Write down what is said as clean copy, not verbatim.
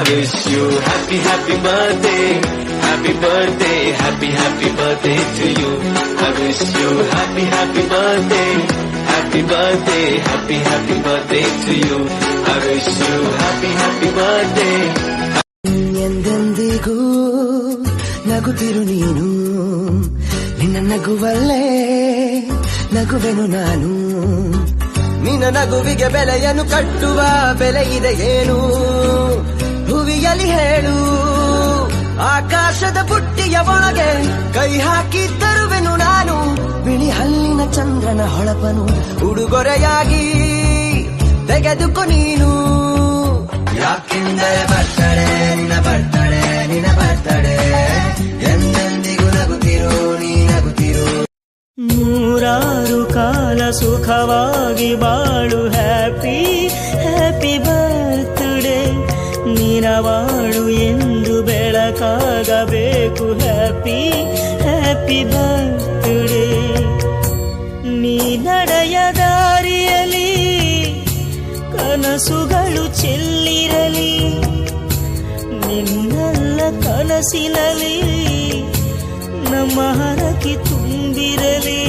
wish you happy, happy birthday. Happy birthday, happy, happy birthday to you. I wish you happy, happy birthday. Happy birthday, happy, happy birthday to you. I wish you happy, happy birthday. ಎಂದೆಂದಿಗೂ ನಗುತ್ತಿರು ನೀನು, ನಿನ್ನ ನಗುವಲ್ಲೇ ನಗುವೆನು ನಾನು. ನಿನ್ನ ನಗುವಿಗೆ ಬೆಲೆಯನ್ನು ಕಟ್ಟುವ ಬೆಲೆ ಇದೆ ಏನು, ಭುವಿಯಲ್ಲಿ ಹೇಳು. ಆಕಾಶದ ಬುಟ್ಟಿಯ ಒಳಗೆ ಕೈ ಹಾಕಿ ತರುವೆನು ನಾನು, ಬಿಳಿ ಹಲ್ಲಿನ ಚಂದ್ರನ ಹೊಳಪನು ಉಡುಗೊರೆಯಾಗಿ ತೆಗೆದುಕೊ ನೀನು. ಯಾಕೆಂದರೆ ಬರ್ತಡೆ ನಿನ್ನ ಬರ್ತಡೆ, ನಿನ್ನ ಬರ್ತಡೆ. ಎಂದೆಂದಿಗೂ ನಗುತ್ತಿರು ನೀ ನಗುತ್ತಿರು. ನೂರಾರು ಕಾಲ ಸುಖವಾಗಿ ಬಾಳು. Happy happy birthday. ನಿನವಾಳು ಎಂದು ಬೆಳಕಾಗಬೇಕು. Happy happy birthday. ನೀ ನಡೆಯ ದಾರಿಯಲಿ ಕನಸುಗಳು ಚೆಲ್ಲಿರಲಿ, ನಿನ್ನೆಲ್ಲ ಕನಸಿನಲ್ಲಿ ನಮ್ಮ ಹರಕೆ ತುಂಬಿರಲಿ.